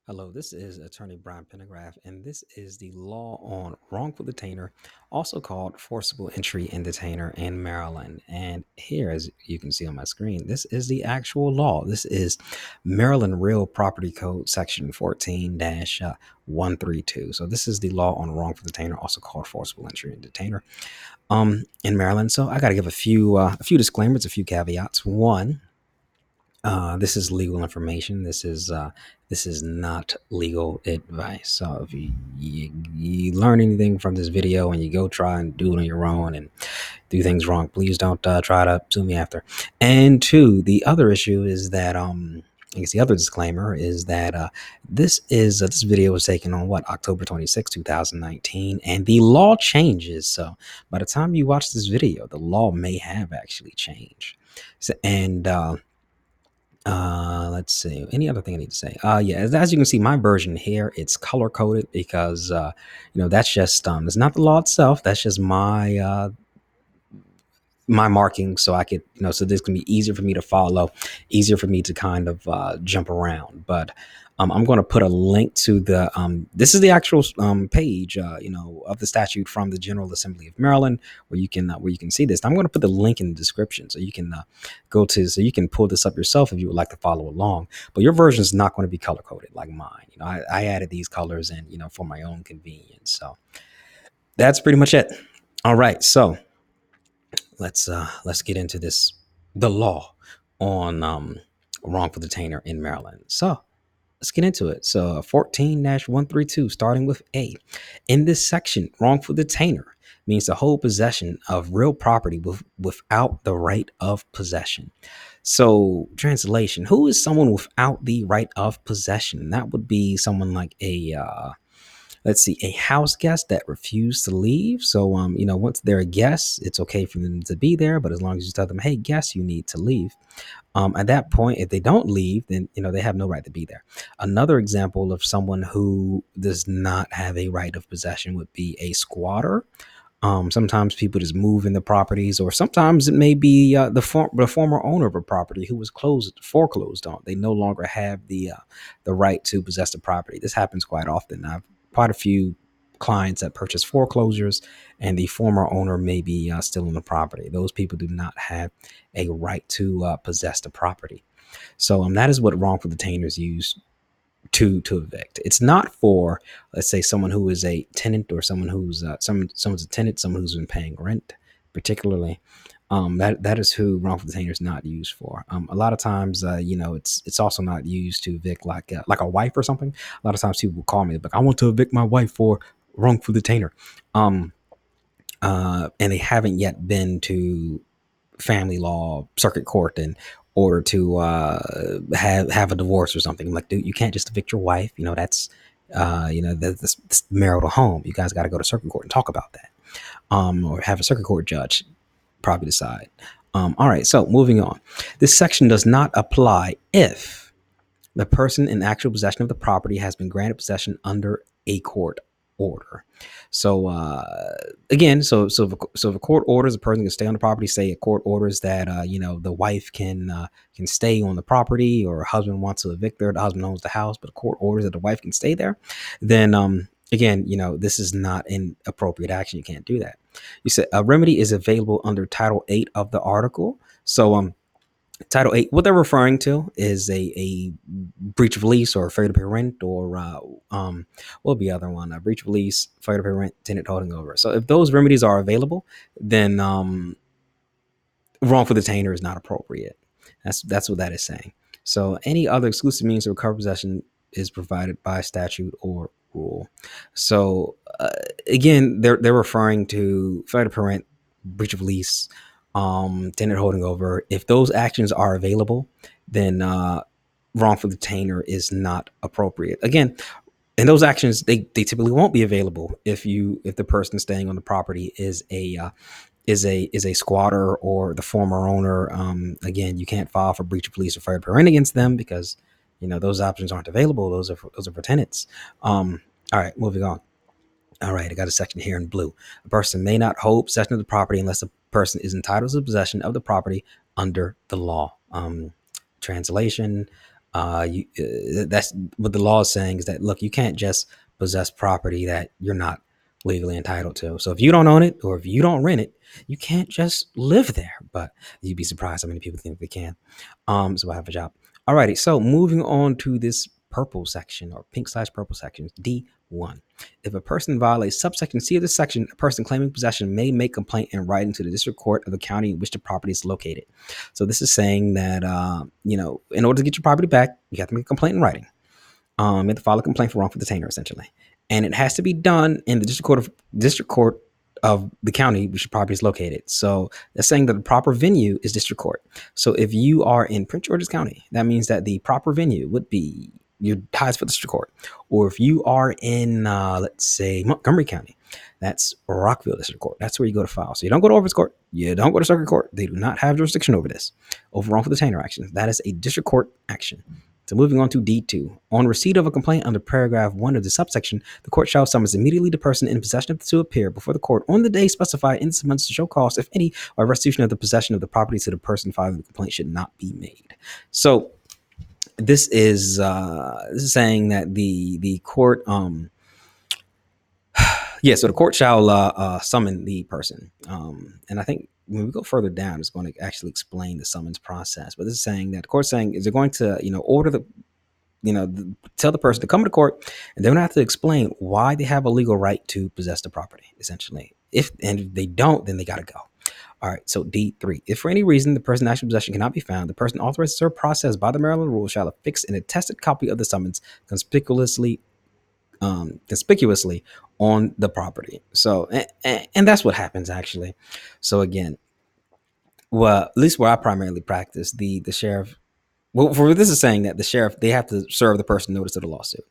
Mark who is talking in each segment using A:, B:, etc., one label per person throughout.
A: Hello, this is Attorney Brian Pendergraft, and this is the law on wrongful detainer, also called forcible entry and detainer in Maryland. And here, as you can see on my screen, this is the actual law. This is Maryland Real Property Code, Section 14 132. So, this is the law on wrongful detainer, also called forcible entry and detainer in Maryland. So, I got to give a few disclaimers, a few caveats. One, this is legal information. This is not legal advice. So if you learn anything from this video and you go try and do it on your own and do things wrong, please don't try to sue me after. And two, the other issue is that I guess the other disclaimer is that this video was taken on October 26, 2019, and the law changes. So by the time you watch this video, the law may have actually changed. So, and let's see. Any other thing I need to say? Yeah, as you can see, my version here, it's color coded because that's just it's not the law itself. That's just my marking, so I could so this can be easier for me to follow, easier for me to kind of jump around. But I'm going to put a link to the this is the actual page of the statute from the General Assembly of Maryland where you can see this. I'm going to put the link in the description so you can so you can pull this up yourself if you would like to follow along. But your version is not going to be color coded like mine. I added these colors in for my own convenience. So that's pretty much it. All right, so let's get into the law on wrongful detainer in Maryland. So let's get into it. So 14-132, starting with A. In this section, wrongful detainer means to hold possession of real property without the right of possession. So translation, who is someone without the right of possession? That would be someone like a house guest that refused to leave. So once they're a guest, it's okay for them to be there, but as long as you tell them, hey, guest, you need to leave. At that point, if they don't leave, then they have no right to be there. Another example of someone who does not have a right of possession would be a squatter. Sometimes people just move in the properties, or sometimes it may be the former owner of a property who was foreclosed on. They no longer have the right to possess the property. This happens quite often. I've quite a few clients that purchase foreclosures, and the former owner may be still in the property. Those people do not have a right to possess the property. So that is what wrongful detainers use to evict. It's not for, let's say, someone who is a tenant or someone who's someone's a tenant, someone who's been paying rent, particularly. That is who wrongful detainer is not used for. A lot of times, it's also not used to evict like a wife or something. A lot of times people will call me like, I want to evict my wife for wrongful detainer. And they haven't yet been to family law circuit court in order to have a divorce or something. I'm like, dude, you can't just evict your wife. That's that's marital home. You guys got to go to circuit court and talk about that, or have a circuit court judge probably decide. All right, so moving on. This section does not apply if the person in actual possession of the property has been granted possession under a court order. So again, so if a court orders a person can stay on the property, say a court orders that the wife can stay on the property, or a husband wants to evict her, the husband owns the house, but a court orders that the wife can stay there, then again, this is not an appropriate action. You can't do that. You said a remedy is available under Title 8 of the article. So Title 8, what they're referring to is a breach of lease or failure to pay rent, or what would be the other one? A breach of lease, failure to pay rent, tenant holding over. So if those remedies are available, then wrongful detainer is not appropriate. That's what that is saying. So any other exclusive means to recover possession is provided by statute or rule. So again, they're referring to failure to pay rent, breach of lease, tenant holding over. If those actions are available, then wrongful detainer is not appropriate. Again, and those actions they typically won't be available if the person staying on the property is a squatter or the former owner. Again, you can't file for breach of lease or failure to pay rent against them because those options aren't available. Those are for tenants. All right, moving on. All right, I got a section here in blue. A person may not hold possession of the property unless the person is entitled to possession of the property under the law. Translation, That's what the law is saying, is that, look, you can't just possess property that you're not legally entitled to. So if you don't own it or if you don't rent it, you can't just live there. But you'd be surprised how many people think they can. So I have a job. Alrighty, so moving on to this purple section, or pink/purple section, D1. If a person violates subsection C of this section, a person claiming possession may make complaint in writing to the district court of the county in which the property is located. So this is saying that, in order to get your property back, you have to make a complaint in writing. You have to file a complaint for wrongful detainer, essentially, and it has to be done in the district court of the county which your property is located. So that's saying that the proper venue is district court. So if you are in Prince George's County, that means that the proper venue would be your highest for district court. Or if you are in, let's say, Montgomery County, that's Rockville District Court. That's where you go to file. So you don't go to Over's Court. You don't go to Circuit Court. They do not have jurisdiction over this, over wrongful detainer actions. That is a district court action. So moving on to D2. On receipt of a complaint under paragraph 1 of the subsection, the court shall summons immediately the person in possession of to appear before the court on the day specified in the summons to show cause, if any, or restitution of the possession of the property to the person filing the complaint should not be made. So this is saying that the court so the court shall summon the person. And I think when we go further down, it's going to actually explain the summons process. But this is saying that the court's saying, is they're going to, order the, tell the person to come to court, and they're going to have to explain why they have a legal right to possess the property, essentially. If they don't, then they got to go. All right, so D3. If for any reason the person in actual possession cannot be found, the person authorized to serve process by the Maryland rule shall affix an attested copy of the summons conspicuously on the property. So, and that's what happens, actually. So again, well, at least where I primarily practice, the sheriff, well, for this is saying that the sheriff, they have to serve the person notice of the lawsuit.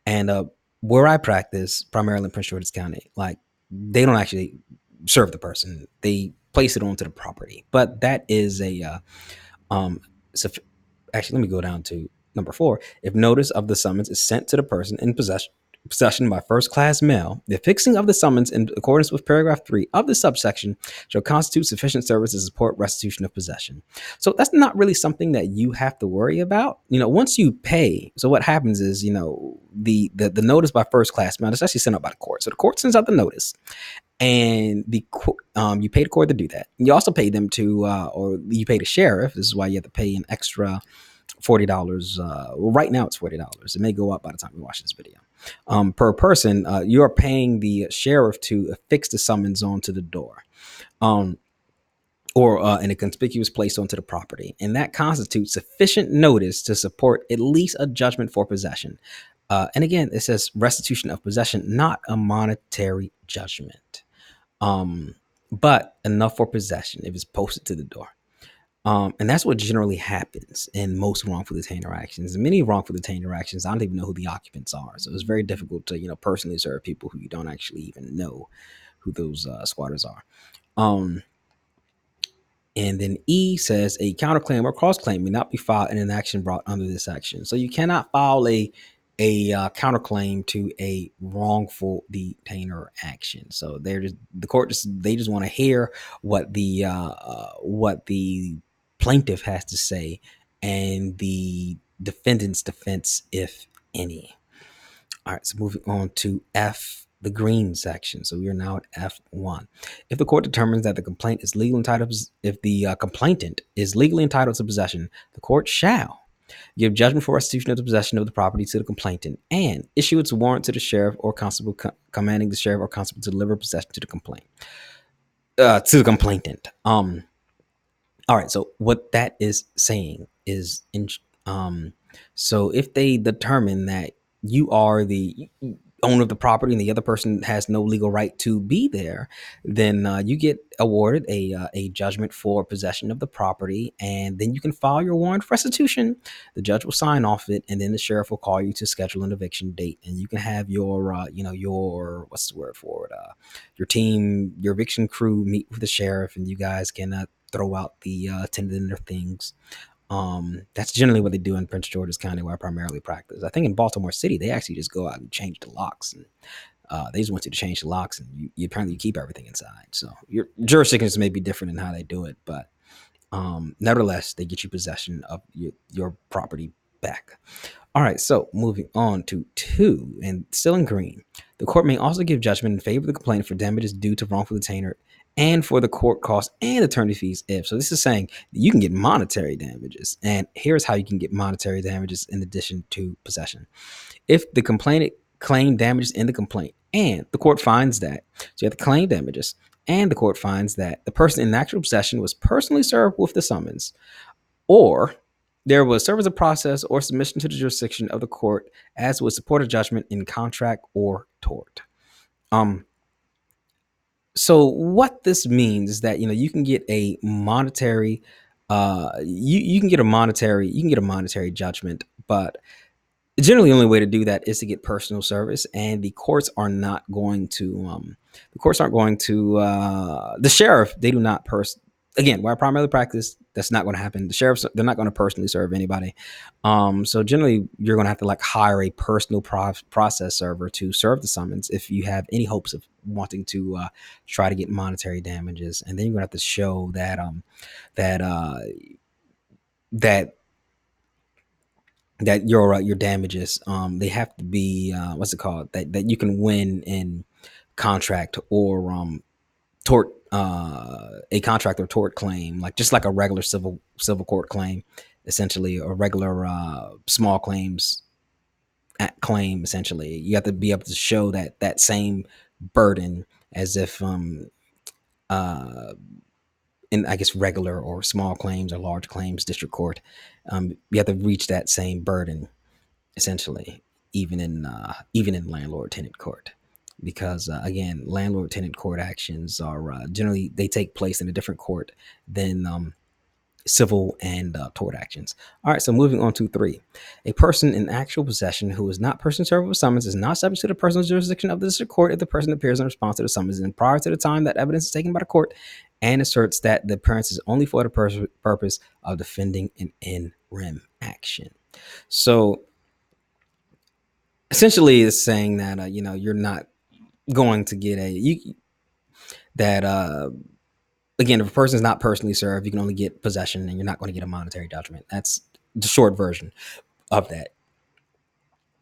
A: And where I practice, primarily in Prince George's County, like, they don't actually serve the person. They place it onto the property. But that is actually, let me go down to number 4. If notice of the summons is sent to the person in possession by first-class mail, the affixing of the summons in accordance with paragraph 3 of the subsection shall constitute sufficient service to support restitution of possession. So that's not really something that you have to worry about. Once you pay, so what happens is, the notice by first-class mail is actually sent out by the court. So the court sends out the notice, and you pay the court to do that. You also pay them to, or you pay the sheriff. This is why you have to pay an extra $40. Right now it's $40. It may go up by the time you watch this video. Per person, you are paying the sheriff to affix the summons onto the door, or in a conspicuous place onto the property, and that constitutes sufficient notice to support at least a judgment for possession. And again, it says restitution of possession, not a monetary judgment, but enough for possession if it's posted to the door. And that's what generally happens in most wrongful detainer actions. In many wrongful detainer actions, I don't even know who the occupants are. So it's very difficult to, personally serve people who you don't actually even know who those squatters are. And then E says a counterclaim or cross-claim may not be filed in an action brought under this section. So you cannot file a counterclaim to a wrongful detainer action. So the court just want to hear what the plaintiff has to say and the defendant's defense, if any. All right, so moving on to F, the green section. So we are now at F1. If the court determines that the complainant is legally entitled to possession, the court shall give judgment for restitution of the possession of the property to the complainant and issue its warrant to the sheriff or constable, commanding the sheriff or constable to deliver possession to the complainant. All right. So what that is saying is, so if they determine that you are the owner of the property and the other person has no legal right to be there, then you get awarded a judgment for possession of the property, and then you can file your warrant for restitution. The judge will sign off it, and then the sheriff will call you to schedule an eviction date, and you can have your what's the word for it? Your team, your eviction crew meet with the sheriff, and you guys can throw out the tenant and their things. That's generally what they do in Prince George's County, where I primarily practice. I think in Baltimore City, they actually just go out and change the locks, and they just want you to change the locks, and you apparently keep everything inside. So your jurisdictions may be different in how they do it, but nevertheless, they get you possession of your property back. All right, so moving on to two, and still in green. The court may also give judgment in favor of the complainant for damages due to wrongful detainer and for the court costs and attorney fees if. So this is saying you can get monetary damages. And here's how you can get monetary damages in addition to possession. If the complainant claimed damages in the complaint and the court finds that, so you have to claim damages, and the court finds that the person in actual possession was personally served with the summons, or there was service of process or submission to the jurisdiction of the court as would support a judgment in contract or tort. Um, so what this means is that you can get a monetary, you can get a monetary judgment, but generally the only way to do that is to get personal service, and the courts are not going to the sheriff, they do not again, where I primarily practice, that's not going to happen. The sheriffs, they're not going to personally serve anybody. So generally you're going to have to like hire a personal process server to serve the summons if you have any hopes of wanting to try to get monetary damages. And then you're going to have to show that that uh that your damages, they have to be what's it called, that you can win in contract or tort, a contract or tort claim, like just like a regular civil court claim, essentially, a regular small claims claim. Essentially, you have to be able to show that same burden as if uh in, I guess, regular or small claims or large claims district court. You have to reach that same burden, essentially, even in landlord tenant court, because again, landlord tenant court actions are generally, they take place in a different court than civil and tort actions. All right, so moving on to three. A person in actual possession who is not person served with summons is not subject to the personal jurisdiction of the district court if the person appears in response to the summons and prior to the time that evidence is taken by the court and asserts that the appearance is only for the purpose of defending an in rem action. So essentially it's saying that you're not going to get that again, if a person is not personally served, you can only get possession and you're not going to get a monetary judgment. That's the short version of that.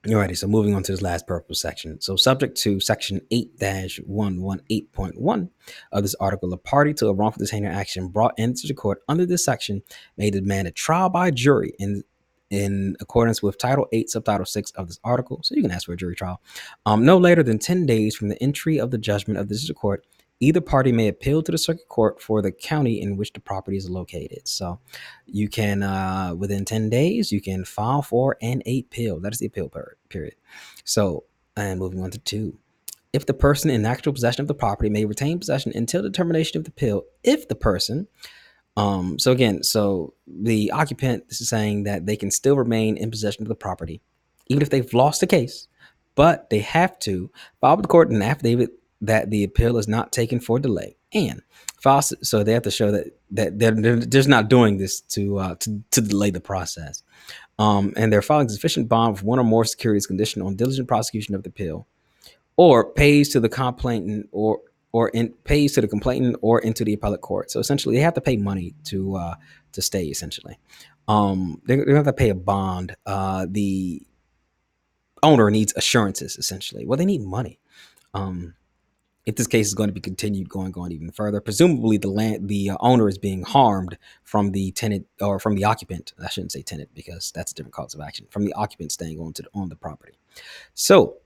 A: Alrighty, so moving on to this last purpose section. So subject to section 8-118.1 of this article, a party to a wrongful detainer action brought into the court under this section may demand a trial by jury in accordance with Title 8, Subtitle 6 of this article. So you can ask for a jury trial. No later than 10 days from the entry of the judgment of the district court. Either party may appeal to the circuit court for the county in which the property is located. So you can, within 10 days, you can file for an appeal. That is the appeal period. So, and moving on to two. If the person in actual possession of the property may retain possession until determination of the appeal, if the person, so again, so the occupant, this is saying that they can still remain in possession of the property, even if they've lost the case, but they have to file with the court an affidavit that the appeal is not taken for delay, and file. So they have to show that they're just not doing this to delay the process. And they're filing sufficient bond with one or more securities conditional on diligent prosecution of the appeal, or pays to the complainant pays to the complainant or into the appellate court. So essentially, they have to pay money to stay. Essentially, they have to pay a bond. The owner needs assurances. Essentially, well, they need money. If this case is going to be continued going on even further, presumably the owner is being harmed from the tenant or from the occupant. I shouldn't say tenant because that's a different cause of action, from the occupant staying on the property. So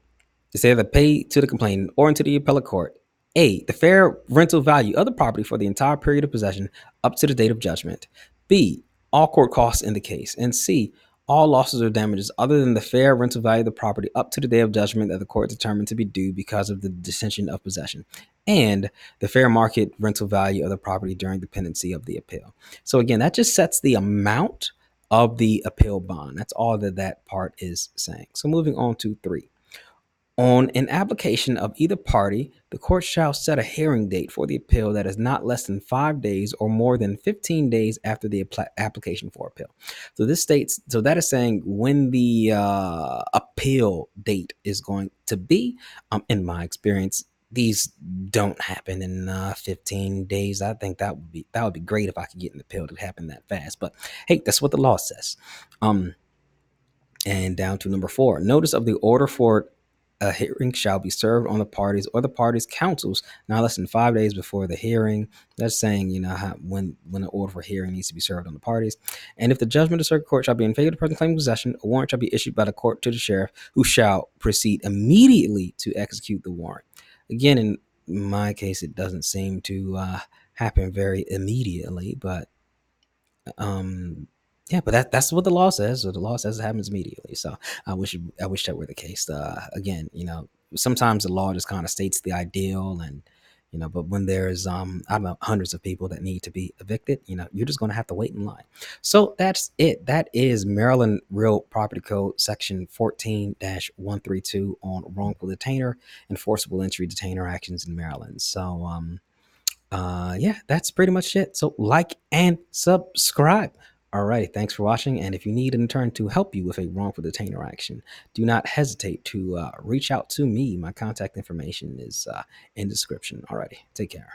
A: they either pay to the complainant or into the appellate court. A, the fair rental value of the property for the entire period of possession up to the date of judgment. B, all court costs in the case. And C, all losses or damages other than the fair rental value of the property up to the day of judgment that the court determined to be due because of the dissension of possession, and the fair market rental value of the property during the pendency of the appeal. So again, that just sets the amount of the appeal bond. That's all that part is saying. So moving on to three. On an application of either party, the court shall set a hearing date for the appeal that is not less than 5 days or more than 15 days after the application for appeal. So this states, so that is saying when the appeal date is going to be. In my experience, these don't happen in 15 days. I think that would be great if I could get an appeal to happen that fast. But hey, that's what the law says. And down to number 4, notice of the order for a hearing shall be served on the parties or the parties' counsels not less than 5 days before the hearing. That's saying, when an order for hearing needs to be served on the parties. And if the judgment of the circuit court shall be in favor of the person claiming possession, a warrant shall be issued by the court to the sheriff, who shall proceed immediately to execute the warrant. Again, in my case, it doesn't seem to happen very immediately, but yeah, but that's what the law says. So the law says it happens immediately. So I wish that were the case. Again, sometimes the law just kind of states the ideal, and but when there's I don't know, hundreds of people that need to be evicted, you're just going to have to wait in line. So that's it. That is Maryland Real Property Code section 14-132 on wrongful detainer and forcible entry detainer actions in Maryland. So yeah, that's pretty much it. So like and subscribe. All right, thanks for watching. And if you need an attorney to help you with a wrongful detainer action, do not hesitate to reach out to me. My contact information is in the description. All righty, take care.